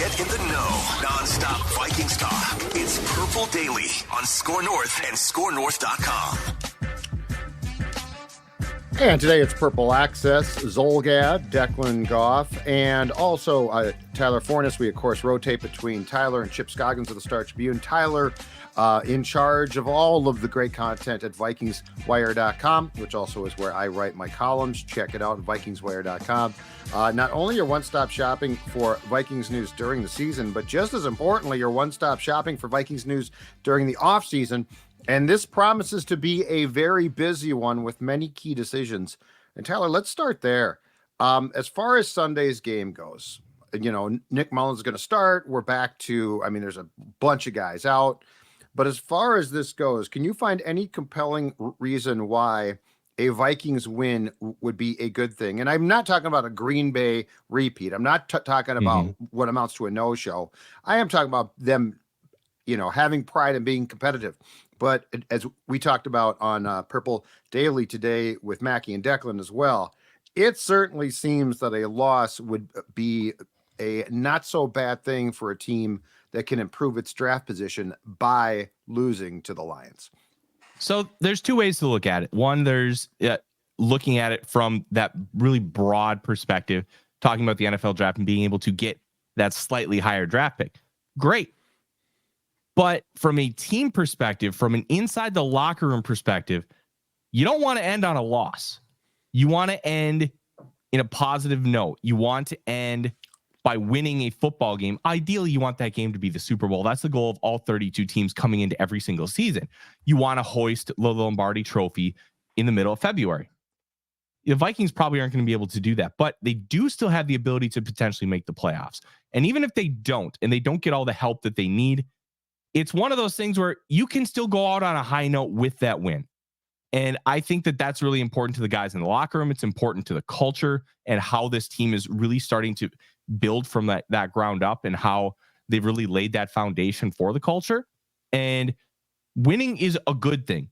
Get in the know. Non-stop Vikings talk. It's Purple Daily on Score North and ScoreNorth.com. And today it's Purple Access, Zolgad, Declan Goff, and also Tyler Forness. We, of course, rotate between Tyler and Chip Scoggins of the Star Tribune. Tyler in charge of all of the great content at VikingsWire.com, which also is where I write my columns. Check it out at VikingsWire.com. Not only your one-stop shopping for Vikings news during the season, but just as importantly, your one-stop shopping for Vikings news during the offseason. And this promises to be a very busy one with many key decisions. And Tyler, let's start there. As far as Sunday's game goes, you know, Nick Mullins is going to start. We're back to, there's a bunch of guys out. But as far as this goes, can you find any compelling reason why a Vikings win would be a good thing? And I'm not talking about a Green Bay repeat. I'm not talking about what amounts to a no-show. I am talking about them, having pride and being competitive. But as we talked about on Purple Daily today with Mackie and Declan as well, it certainly seems that a loss would be a not so bad thing for a team that can improve its draft position by losing to the Lions. So there's two ways to look at it. One, there's looking at it from that really broad perspective, talking about the NFL draft and being able to get that slightly higher draft pick. Great. But from a team perspective, from an inside the locker room perspective, you don't want to end on a loss. You want to end in a positive note. You want to end by winning a football game. Ideally, you want that game to be the Super Bowl. That's the goal of all 32 teams coming into every single season. You want to hoist the Lombardi Trophy in the middle of February. The Vikings probably aren't going to be able to do that, but they do still have the ability to potentially make the playoffs. And even if they don't, and they don't get all the help that they need, it's one of those things where you can still go out on a high note with that win. And I think that that's really important to the guys in the locker room. It's important to the culture and how this team is really starting to build from that ground up and how they've really laid that foundation for the culture. And winning is a good thing.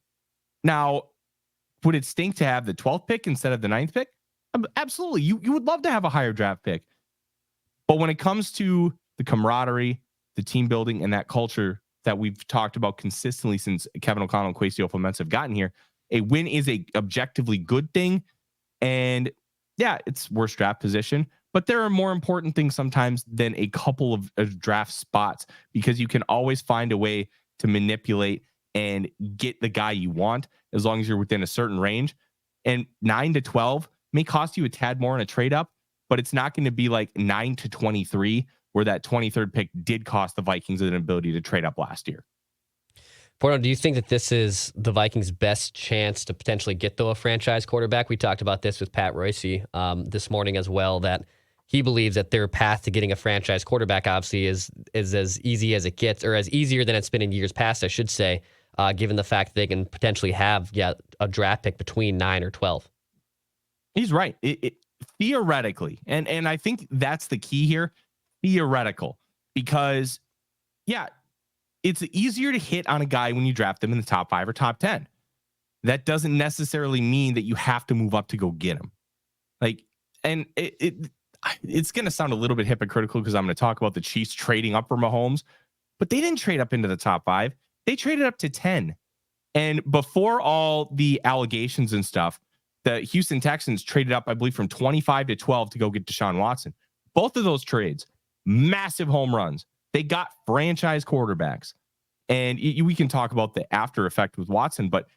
Now, would it stink to have the 12th pick instead of the 9th pick? Absolutely. You would love to have a higher draft pick. But when it comes to the camaraderie, the team building, and that culture that we've talked about consistently since Kevin O'Connell and Kwesi Ofo-Mensah have gotten here, a win is a objectively good thing. And yeah, it's worse draft position, but there are more important things sometimes than a couple of draft spots, because you can always find a way to manipulate and get the guy you want as long as you're within a certain range. And 9 to 12 may cost you a tad more in a trade up, but it's not going to be like 9 to 23, where that 23rd pick did cost the Vikings an ability to trade up last year. Porno, do you think that this is the Vikings' best chance to potentially get a franchise quarterback? We talked about this with Pat Royce this morning as well, that he believes that their path to getting a franchise quarterback obviously is as easy as it gets, or as easier than it's been in years past, I should say, given the fact that they can potentially have a draft pick between 9 or 12. He's right. Theoretically, and I think that's the key here. Theoretical, because it's easier to hit on a guy when you draft them in the top 5 or top 10. That doesn't necessarily mean that you have to move up to go get him. It's going to sound a little bit hypocritical because I'm going to talk about the Chiefs trading up for Mahomes, but they didn't trade up into the top 5. They traded up to 10. And before all the allegations and stuff, the Houston Texans traded up, I believe, from 25 to 12 to go get Deshaun Watson. Both of those trades, massive home runs. They got franchise quarterbacks. And we can talk about the after effect with Watson, but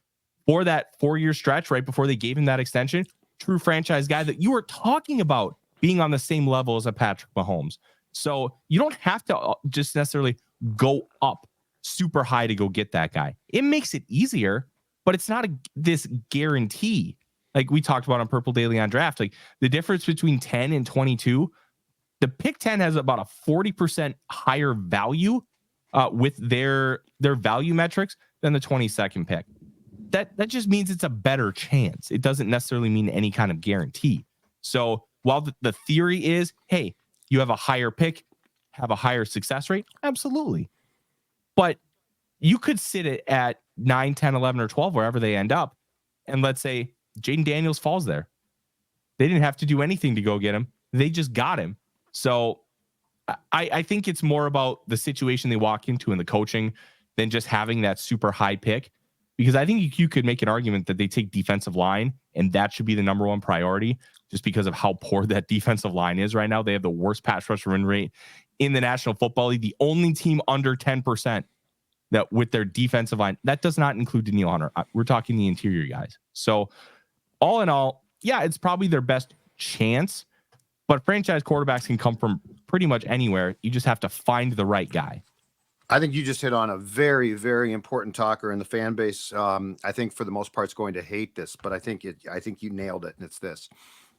for that 4-year stretch right before they gave him that extension, true franchise guy that you were talking about being on the same level as a Patrick Mahomes. So you don't have to just necessarily go up super high to go get that guy. It makes it easier, but it's not this guarantee. Like we talked about on Purple Daily on Draft, like the difference between 10 and 22, the pick 10 has about a 40% higher value with their value metrics than the 22nd pick. That just means it's a better chance. It doesn't necessarily mean any kind of guarantee. So while the theory is, hey, you have a higher pick, have a higher success rate, absolutely. But you could sit it at 9, 10, 11, or 12, wherever they end up. And let's say Jaden Daniels falls there. They didn't have to do anything to go get him. They just got him. So I think it's more about the situation they walk into and the coaching than just having that super high pick. Because I think you could make an argument that they take defensive line, and that should be the number one priority just because of how poor that defensive line is right now. They have the worst pass rush win rate in the National Football League, the only team under 10% that with their defensive line. That does not include Danielle Hunter. We're talking the interior guys. So all in all, yeah, it's probably their best chance, but franchise quarterbacks can come from pretty much anywhere. You just have to find the right guy. I think you just hit on a very, very important talker in the fan base. I think for the most part, is going to hate this, but I think you nailed it. And it's this: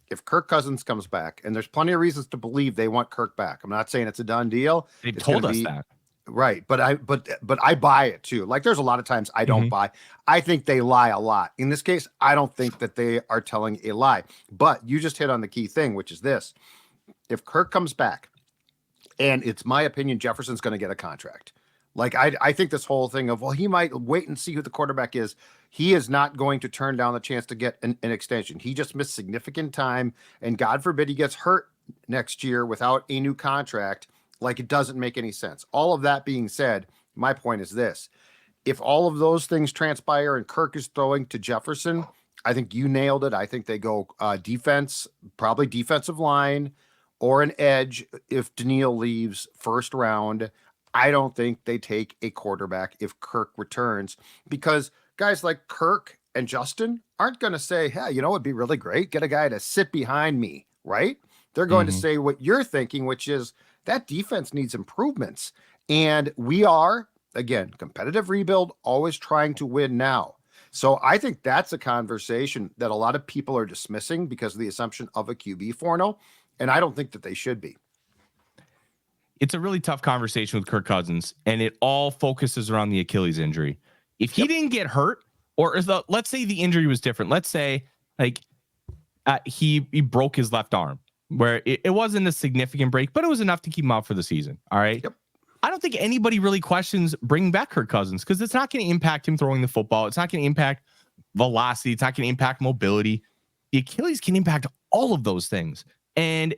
if Kirk Cousins comes back, and there's plenty of reasons to believe they want Kirk back. I'm not saying it's a done deal. They've told us that. Right. But I buy it too. Like there's a lot of times I don't buy. I think they lie a lot. In this case, I don't think that they are telling a lie, but you just hit on the key thing, which is this: if Kirk comes back, and it's my opinion, Jefferson's going to get a contract. Like I think this whole thing of, well, he might wait and see who the quarterback is. He is not going to turn down the chance to get an extension. He just missed significant time, and God forbid he gets hurt next year without a new contract. Like, it doesn't make any sense. All of that being said, my point is this: if all of those things transpire and Kirk is throwing to Jefferson, I think you nailed it. I think they go defense, probably defensive line or an edge if Danielle leaves first round. I don't think they take a quarterback if Kirk returns, because guys like Kirk and Justin aren't going to say, hey, it'd be really great, get a guy to sit behind me, right? They're going to say what you're thinking, which is that defense needs improvements. And we are, again, competitive rebuild, always trying to win now. So I think that's a conversation that a lot of people are dismissing because of the assumption of a QB Forno. And I don't think that they should be. It's a really tough conversation with Kirk Cousins, and it all focuses around the Achilles injury. If he didn't get hurt, or let's say the injury was different. Let's say he broke his left arm, where it wasn't a significant break, but it was enough to keep him out for the season. All right. Yep. I don't think anybody really questions bringing back Kirk Cousins, because it's not going to impact him throwing the football. It's not going to impact velocity. It's not going to impact mobility. The Achilles can impact all of those things. And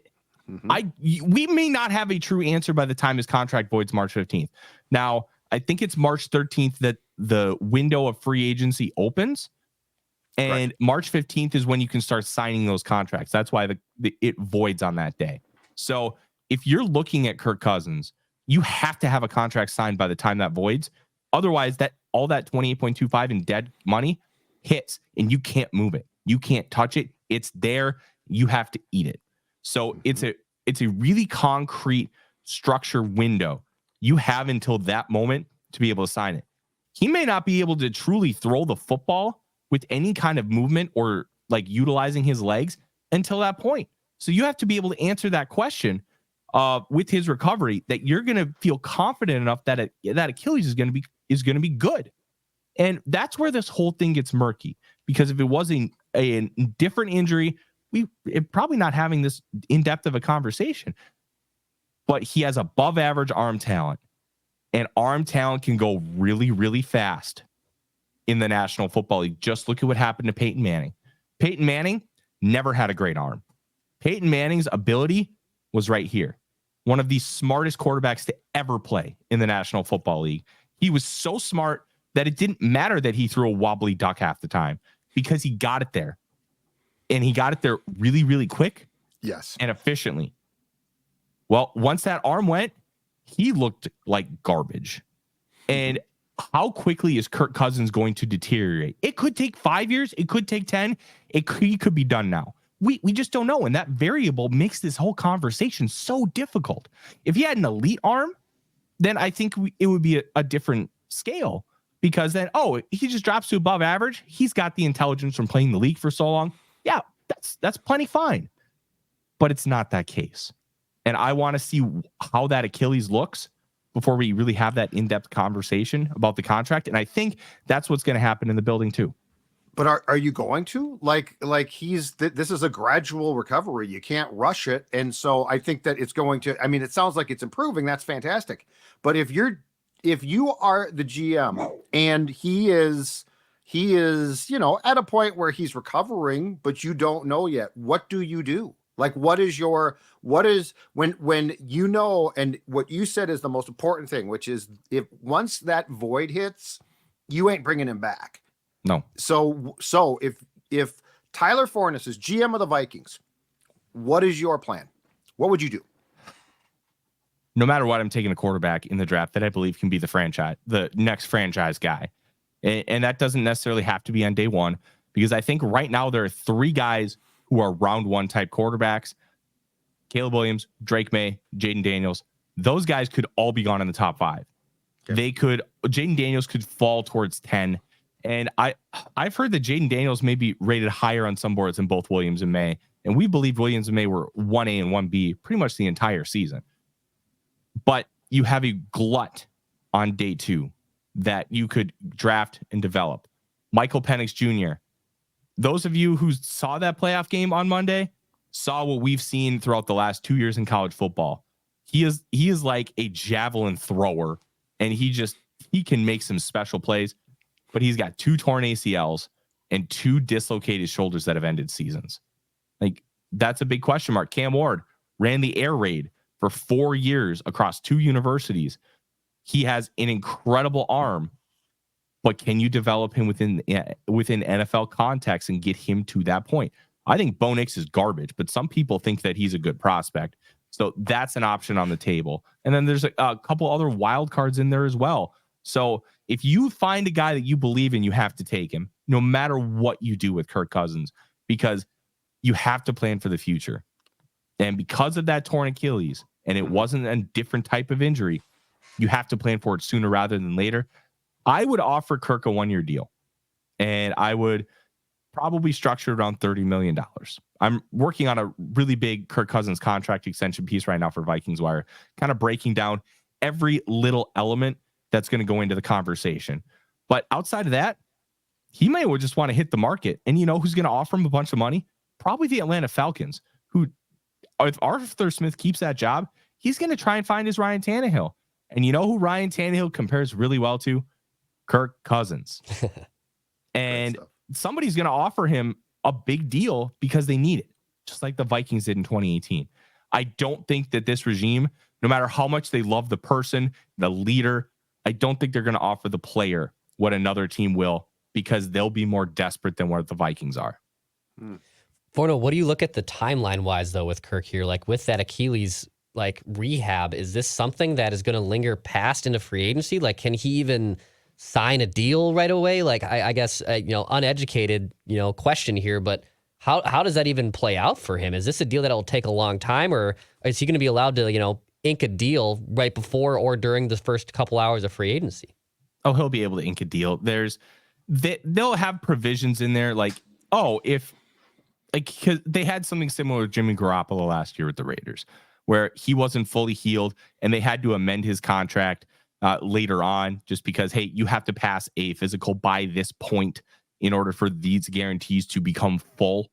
we may not have a true answer by the time his contract voids March 15th. Now, I think it's March 13th that the window of free agency opens, and March 15th is when you can start signing those contracts. That's why it voids on that day. So if you're looking at Kirk Cousins, you have to have a contract signed by the time that voids. Otherwise, all that 28.25 in dead money hits, and you can't move it. You can't touch it. It's there. You have to eat it. So it's a really concrete structure window. You have until that moment to be able to sign it. He may not be able to truly throw the football with any kind of movement or like utilizing his legs until that point. So you have to be able to answer that question with his recovery, that you're going to feel confident enough that that Achilles is going to be good. And that's where this whole thing gets murky, because if it was a different injury, we're probably not having this in-depth of a conversation. But he has above average arm talent, and arm talent can go really, really fast in the National Football League. Just look at what happened to Peyton Manning. Peyton Manning never had a great arm. Peyton Manning's ability was right here. One of the smartest quarterbacks to ever play in the National Football League. He was so smart that it didn't matter that he threw a wobbly duck half the time, because he got it there. And he got it there really, really quick. Yes. And efficiently. Well, once that arm went, he looked like garbage. And how quickly is Kirk Cousins going to deteriorate? It could take 5 years. It could take 10. He could be done now. We just don't know. And that variable makes this whole conversation so difficult. If he had an elite arm, then I think it would be a different scale, because then, he just drops to above average. He's got the intelligence from playing the league for so long. Yeah, that's plenty fine. But it's not that case. And I want to see how that Achilles looks before we really have that in-depth conversation about the contract. And I think that's what's going to happen in the building too. But are you going to like this is a gradual recovery. You can't rush it. And so I think that it's going to, it sounds like it's improving. That's fantastic. But if you are the GM and he is, at a point where he's recovering, but you don't know yet, what do you do? Like, what is when you know, and what you said is the most important thing, which is if once that void hits, you ain't bringing him back. No. So if Tyler Forness is GM of the Vikings, what is your plan? What would you do? No matter what, I'm taking a quarterback in the draft that I believe can be the next franchise guy. And that doesn't necessarily have to be on day one, because I think right now there are 3 guys who are round 1 type quarterbacks: Caleb Williams, Drake May, Jaden Daniels. Those guys could all be gone in the top 5. Okay. Jaden Daniels could fall towards 10. And I've heard that Jaden Daniels may be rated higher on some boards than both Williams and May. And we believe Williams and May were 1A and 1B pretty much the entire season. But you have a glut on day 2 that you could draft and develop. Michael Penix Jr. Those of you who saw that playoff game on Monday saw what we've seen throughout the last 2 years in college football. He is like a javelin thrower, and he can make some special plays, but he's got 2 torn ACLs and 2 dislocated shoulders that have ended seasons. Like, that's a big question mark. Cam Ward ran the air raid for 4 years across 2 universities. He has an incredible arm, but can you develop him within NFL context and get him to that point? I think Bo Nix is garbage, but some people think that he's a good prospect. So that's an option on the table. And then there's a couple other wild cards in there as well. So if you find a guy that you believe in, you have to take him, no matter what you do with Kirk Cousins, because you have to plan for the future. And because of that torn Achilles, and it wasn't a different type of injury, you have to plan for it sooner rather than later. I would offer Kirk a 1-year deal, and I would probably structure around $30 million. I'm working on a really big Kirk Cousins contract extension piece right now for Vikings Wire, kind of breaking down every little element that's going to go into the conversation. But outside of that, he may just want to hit the market. And you know who's going to offer him a bunch of money? Probably the Atlanta Falcons, who, if Arthur Smith keeps that job, he's going to try and find his Ryan Tannehill. And you know who Ryan Tannehill compares really well to? Kirk Cousins. And somebody's going to offer him a big deal because they need it, just like the Vikings did in 2018. I don't think that this regime, no matter how much they love the person, the leader, I don't think they're going to offer the player what another team will, because they'll be more desperate than what the Vikings are. Forno, what do you look at the timeline wise though with Kirk here? Like with that Achilles rehab, is this something that is going to linger past into free agency? Like, can he even sign a deal right away? Like, I guess uneducated question here, but how does that even play out for him? Is this a deal that will take a long time, or is he going to be allowed to ink a deal right before or during the first couple hours of free agency? Oh, he'll be able to ink a deal. They'll have provisions in there, because they had something similar with Jimmy Garoppolo last year with the Raiders, where he wasn't fully healed and they had to amend his contract later on, just because, hey, you have to pass a physical by this point in order for these guarantees to become full.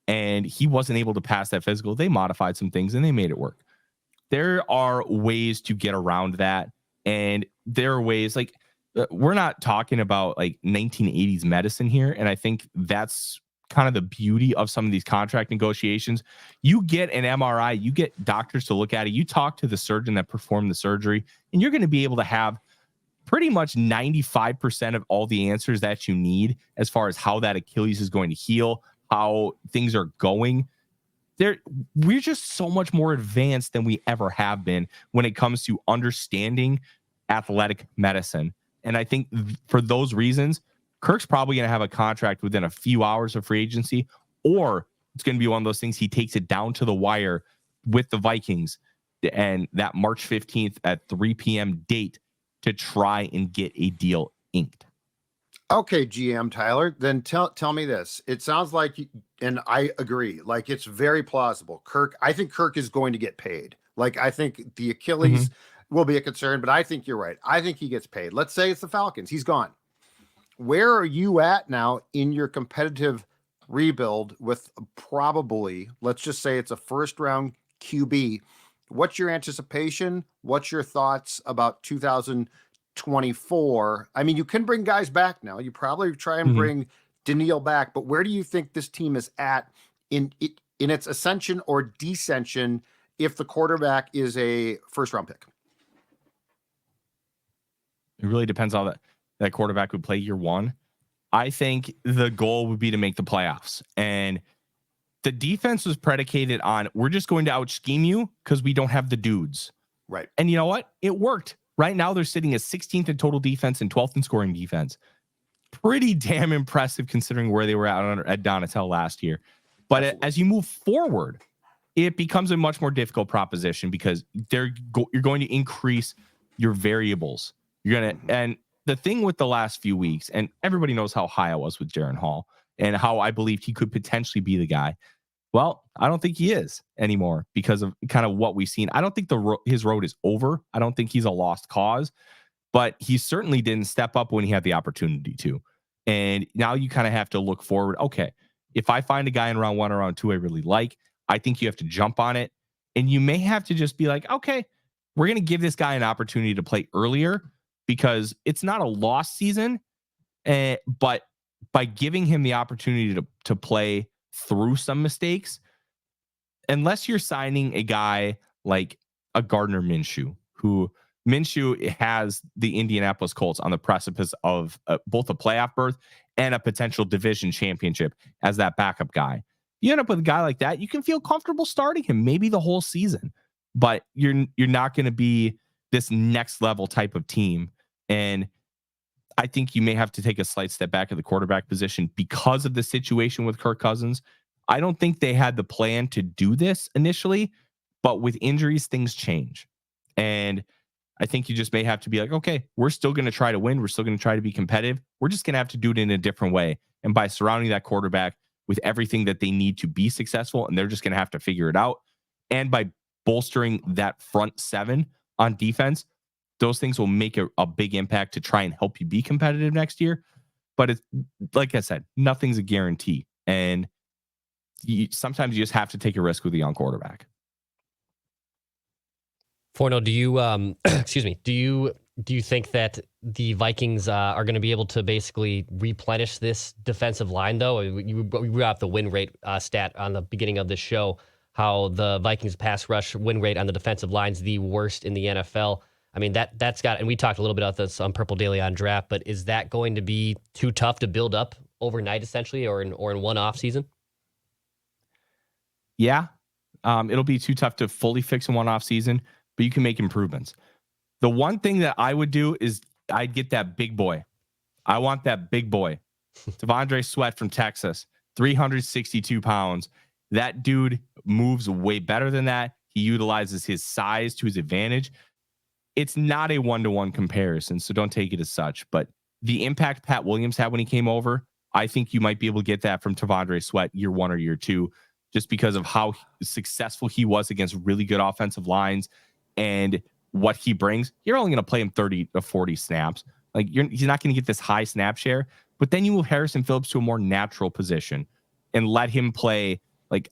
And he wasn't able to pass that physical. They modified some things and they made it work. There are ways to get around that. And there are ways, we're not talking about 1980s medicine here. And I think that's kind of the beauty of some of these contract negotiations. You get an MRI, you get doctors to look at it, you talk to the surgeon that performed the surgery, and you're going to be able to have pretty much 95% of all the answers that you need as far as how that Achilles is going to heal, how things are going. We're just so much more advanced than we ever have been when it comes to understanding athletic medicine. And I think for those reasons, Kirk's probably going to have a contract within a few hours of free agency, or it's going to be one of those things he takes it down to the wire with the Vikings and that March 15th at 3 p.m. date to try and get a deal inked. Okay, GM Tyler, then tell me this. It sounds like, and I agree, it's very plausible. I think Kirk is going to get paid. I think the Achilles will be a concern, but I think you're right. I think he gets paid. Let's say it's the Falcons. He's gone. Where are you at now in your competitive rebuild with probably, let's just say it's a first round QB? What's your anticipation? What's your thoughts about 2024? I mean, you can bring guys back now. You probably try and bring Daniil back, but where do you think this team is at in it in its ascension or descension if the quarterback is a first-round pick? It really depends on that quarterback would play year one. I think the goal would be to make the playoffs. And the defense was predicated on, we're just going to out-scheme you because we don't have the dudes. Right. And you know what? It worked. Right now, they're sitting at 16th in total defense and 12th in scoring defense. Pretty damn impressive considering where they were at Donatel last year. But as you move forward, it becomes a much more difficult proposition because you're going to increase your variables. And the thing with the last few weeks, and everybody knows how high I was with Jaren Hall and how I believed he could potentially be the guy. Well, I don't think he is anymore because of kind of what we've seen. I don't think his road is over. I don't think he's a lost cause, but he certainly didn't step up when he had the opportunity to. And now you kind of have to look forward. Okay, if I find a guy in round 1 or round 2 I really like, I think you have to jump on it. And you may have to just be like, okay, we're going to give this guy an opportunity to play earlier because it's not a lost season. But by giving him the opportunity to play through some mistakes, unless you're signing a guy like a Gardner Minshew, who Minshew has the Indianapolis Colts on the precipice of both a playoff berth and a potential division championship as that backup guy. You end up with a guy like that, you can feel comfortable starting him maybe the whole season, but you're not going to be this next level type of team. And I think you may have to take a slight step back at the quarterback position because of the situation with Kirk Cousins. I don't think they had the plan to do this initially, but with injuries, things change. And I think you just may have to be like, okay, we're still going to try to win. We're still going to try to be competitive. We're just going to have to do it in a different way. And by surrounding that quarterback with everything that they need to be successful, and they're just going to have to figure it out. And by bolstering that front seven on defense, those things will make a big impact to try and help you be competitive next year. But it's like I said, nothing's a guarantee. And sometimes you just have to take a risk with a young quarterback. Forno, do you excuse me, do you think that the Vikings are going to be able to basically replenish this defensive line, though? We brought up the win rate stat on the beginning of this show, how the Vikings pass rush win rate on the defensive line is the worst in the NFL. I mean, that's got, and we talked a little bit about this on Purple Daily on Draft, but is that going to be too tough to build up overnight, essentially, or in one off season? Yeah, it'll be too tough to fully fix in one off season, but you can make improvements. The one thing that I would do is I'd get that big boy. I want that big boy. Devondre Sweat from Texas, 362 pounds. That dude moves way better than that. He utilizes his size to his advantage. It's not a one-to-one comparison, so don't take it as such. But the impact Pat Williams had when he came over, I think you might be able to get that from Devondre Sweat year 1 or year 2, just because of how successful he was against really good offensive lines and what he brings. You're only going to play him 30 to 40 snaps. Like he's not going to get this high snap share, but then you move Harrison Phillips to a more natural position and let him play like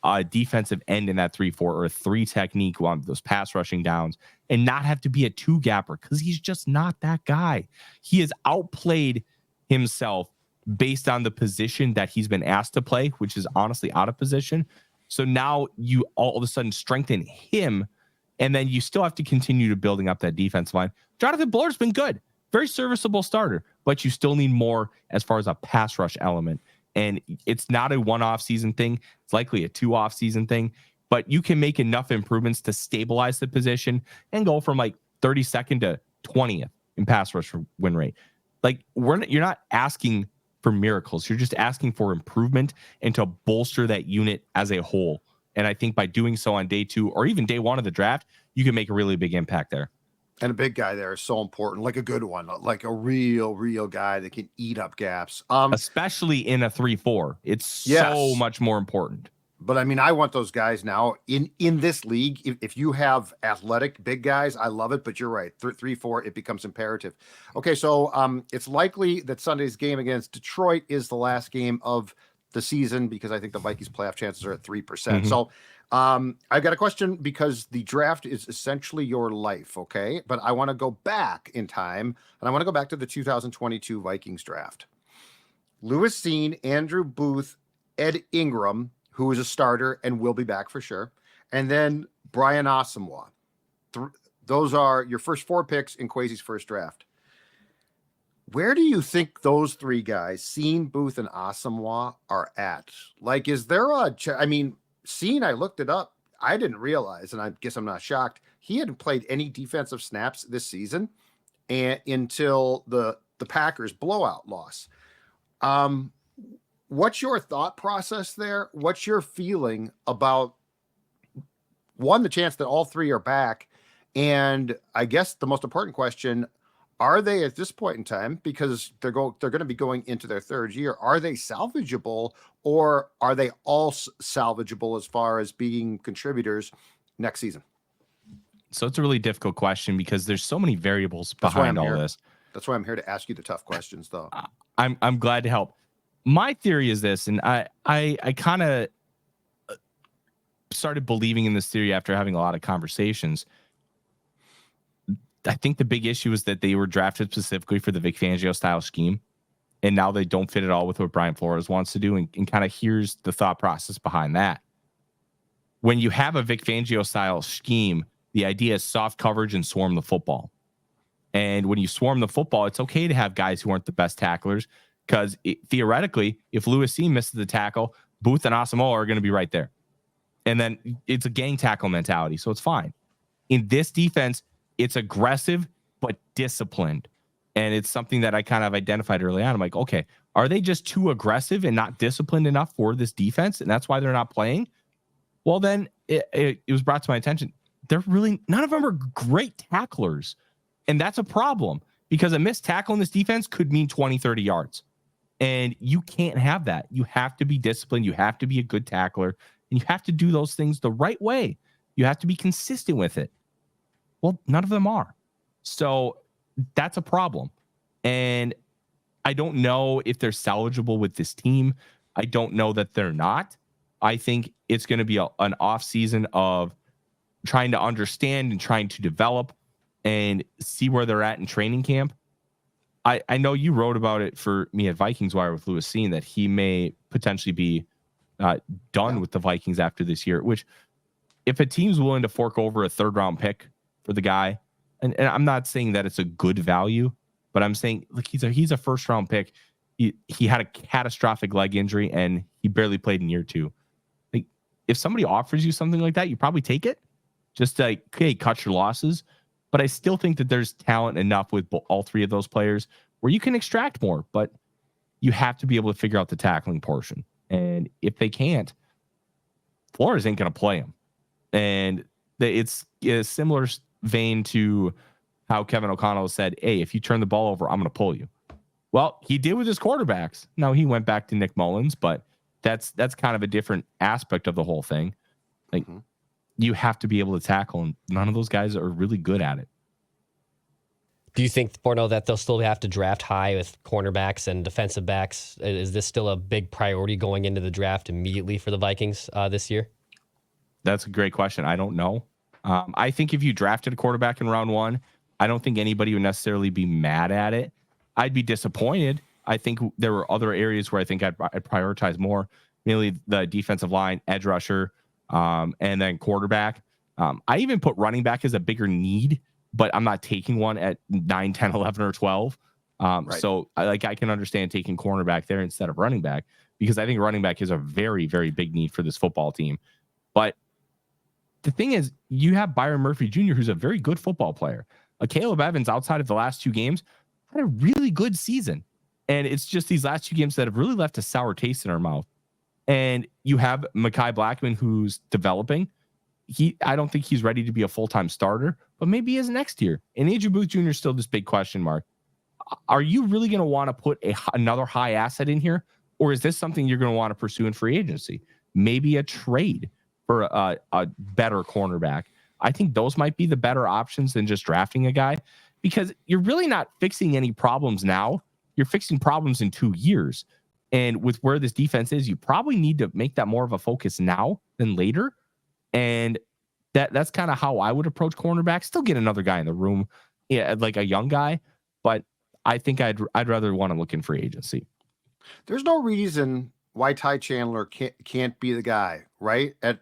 a defensive end in that 3-4 or a 3 technique on those pass rushing downs and not have to be a 2 gapper because he's just not that guy. He has outplayed himself based on the position that he's been asked to play, which is honestly out of position. So now you all of a sudden strengthen him, and then you still have to continue to building up that defense line. Jonathan Buller's been good, very serviceable starter, but you still need more as far as a pass rush element. And it's not a one-off season thing. It's likely a 2-off season thing, but you can make enough improvements to stabilize the position and go from like 32nd to 20th in pass rush win rate. Like you're not asking for miracles. You're just asking for improvement and to bolster that unit as a whole. And I think by doing so on day 2 or even day 1 of the draft, you can make a really big impact there. And a big guy there is so important, like a good one, like a real guy that can eat up gaps. Especially in a 3-4. It's so much more important. But I mean, I want those guys now in this league. If you have athletic big guys, I love it. But you're right, 3-4, it becomes imperative. Okay, so it's likely that Sunday's game against Detroit is the last game of the season because I think the Vikings playoff chances are at 3%. Mm-hmm. So I've got a question because the draft is essentially your life, okay? But I want to go back in time, and I want to go back to the 2022 Vikings draft. Lewis Cine, Andrew Booth, Ed Ingram, who is a starter and will be back for sure, and then Brian Asamoah. Those are your first 4 picks in Kwesi's first draft. Where do you think those 3 guys, Seen, Booth, and Asamoah, are at? Like, is there Seen, I looked it up. I didn't realize, and I guess I'm not shocked, he hadn't played any defensive snaps this season until the Packers blowout loss. What's your thought process there? What's your feeling about, one, the chance that all 3 are back? And I guess the most important question, are they at this point in time, because they're going to be going into their 3rd year, are they salvageable, or are they all salvageable as far as being contributors next season? So it's a really difficult question because there's so many variables behind all this. That's why I'm here to ask you the tough questions, though. I'm glad to help. My theory is this, and I kind of started believing in this theory after having a lot of conversations. I think the big issue is that they were drafted specifically for the Vic Fangio style scheme, and now they don't fit at all with what Brian Flores wants to do. And kind of here's the thought process behind that. When you have a Vic Fangio style scheme, the idea is soft coverage and swarm the football. And when you swarm the football, it's okay to have guys who aren't the best tacklers, because theoretically, if Lewis Seen misses the tackle, Booth and Asamoah are going to be right there. And then it's a gang tackle mentality, so it's fine. In this defense, it's aggressive but disciplined. And it's something that I kind of identified early on. I'm like, okay, are they just too aggressive and not disciplined enough for this defense, and that's why they're not playing? Well, then it was brought to my attention, they're really, none of them are great tacklers. And that's a problem, because a missed tackle in this defense could mean 20, 30 yards. And you can't have that. You have to be disciplined. You have to be a good tackler. And you have to do those things the right way. You have to be consistent with it. Well, none of them are. So that's a problem. And I don't know if they're salvageable with this team. I don't know that they're not. I think it's going to be an off season of trying to understand and trying to develop and see where they're at in training camp. I know you wrote about it for me at Vikings Wire with Lewis Seen, that he may potentially be done with the Vikings after this year, which, if a team's willing to fork over a 3rd round pick for the guy, and I'm not saying that it's a good value, but I'm saying, look, he's a 1st round pick. He had a catastrophic leg injury and he barely played in year 2. Like, if somebody offers you something like that, you probably take it, just to, okay, cut your losses. But I still think that there's talent enough with all 3 of those players where you can extract more, but you have to be able to figure out the tackling portion. And if they can't, Flores ain't going to play him. And it's a similar vein to how Kevin O'Connell said, hey, if you turn the ball over, I'm going to pull you. Well, he did with his quarterbacks. Now he went back to Nick Mullins, but that's kind of a different aspect of the whole thing. Like, you have to be able to tackle, and none of those guys are really good at it. Do you think, Forno, that they'll still have to draft high with cornerbacks and defensive backs? Is this still a big priority going into the draft immediately for the Vikings this year? That's a great question. I don't know. I think if you drafted a quarterback in round 1, I don't think anybody would necessarily be mad at it. I'd be disappointed. I think there were other areas where I think I'd prioritize more, mainly the defensive line, edge rusher, and then quarterback. I even put running back as a bigger need, but I'm not taking one at 9, 10, 11, or 12. Right. So I can understand taking cornerback there instead of running back, because I think running back is a very, very big need for this football team. But the thing is, you have Byron Murphy Jr., who's a very good football player. Caleb Evans, outside of the last 2 games, had a really good season. And it's just these last 2 games that have really left a sour taste in our mouth. And you have Mekhi Blackman, who's developing. I don't think he's ready to be a full-time starter, but maybe he is next year. And Andrew Booth Jr. is still this big question mark. Are you really going to want to put another high asset in here? Or is this something you're going to want to pursue in free agency? Maybe a trade for a better cornerback. I think those might be the better options than just drafting a guy, because you're really not fixing any problems now. You're fixing problems in 2 years. And with where this defense is, you probably need to make that more of a focus now than later. And that's kind of how I would approach cornerback. Still get another guy in the room, like a young guy, but I think I'd rather want to look in free agency. There's no reason Ty Chandler can't be the guy, right? At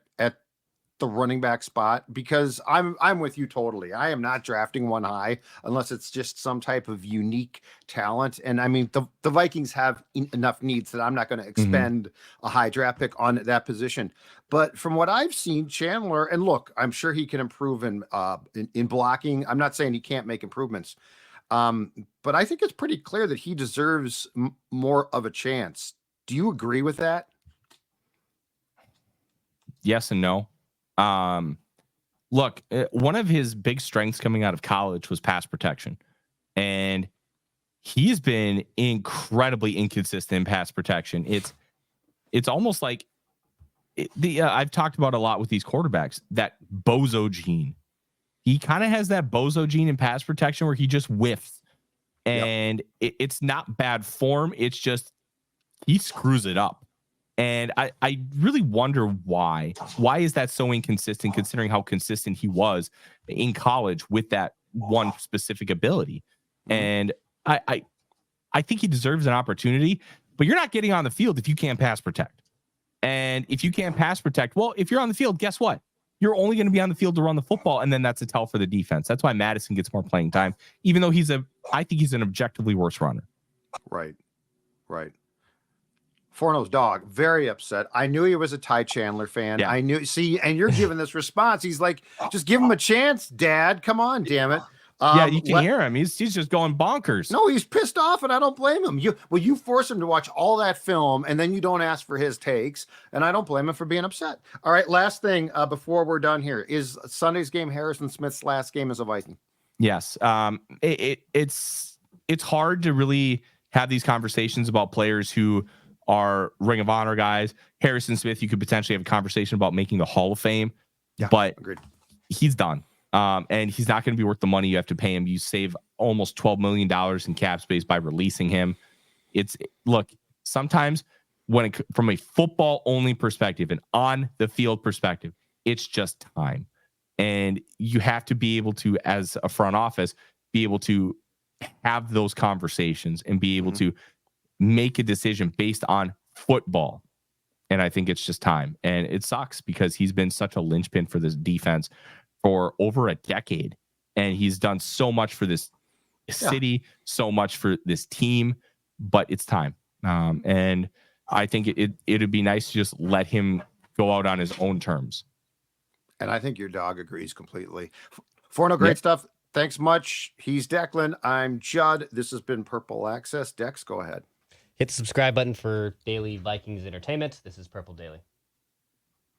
the running back spot, because I'm with you totally. I am not drafting one high unless it's just some type of unique talent. And I mean, the Vikings have enough needs that I'm not going to expend a high draft pick on that position. But from what I've seen, Chandler, and look, I'm sure he can improve in blocking. I'm not saying he can't make improvements. But I think it's pretty clear that he deserves more of a chance. Do you agree with that? Yes and no. Look, one of his big strengths coming out of college was pass protection, and he's been incredibly inconsistent in pass protection. It's almost like I've talked about a lot with these quarterbacks, that bozo gene. He kind of has that bozo gene in pass protection where he just whiffs, and it's not bad form. It's just he screws it up. And I really wonder why. Why is that so inconsistent, considering how consistent he was in college with that one specific ability? And I think he deserves an opportunity, but you're not getting on the field if you can't pass protect. And if you can't pass protect, well, if you're on the field, guess what? You're only going to be on the field to run the football, and then that's a tell for the defense. That's why Madison gets more playing time, even though I think he's an objectively worse runner. Right. Forno's dog, very upset. I knew he was a Ty Chandler fan. Yeah. I knew. See, and you're giving this response. He's like, just give him a chance, Dad. Come on, damn it. You can hear him. He's just going bonkers. No, he's pissed off, and I don't blame him. You force him to watch all that film, and then you don't ask for his takes, and I don't blame him for being upset. All right, last thing before we're done here is Sunday's game Harrison Smith's last game as a Viking. Yes, it's hard to really have these conversations about players who are Ring of Honor guys. Harrison Smith, you could potentially have a conversation about making the Hall of Fame, but agreed. He's done. And he's not going to be worth the money you have to pay him. You save almost $12 million in cap space by releasing him. Look, sometimes from a football only perspective and on the field perspective, it's just time. And you have to be able to, as a front office, be able to have those conversations and be able to make a decision based on football. And I think it's just time. And it sucks because he's been such a linchpin for this defense for over a decade. And he's done so much for this city, so much for this team, but it's time. And I think it'd be nice to just let him go out on his own terms. And I think your dog agrees completely. Forno, great stuff. Thanks much. He's Declan. I'm Judd. This has been Purple Access. Dex, go ahead. Hit the subscribe button for daily Vikings entertainment. This is Purple Daily.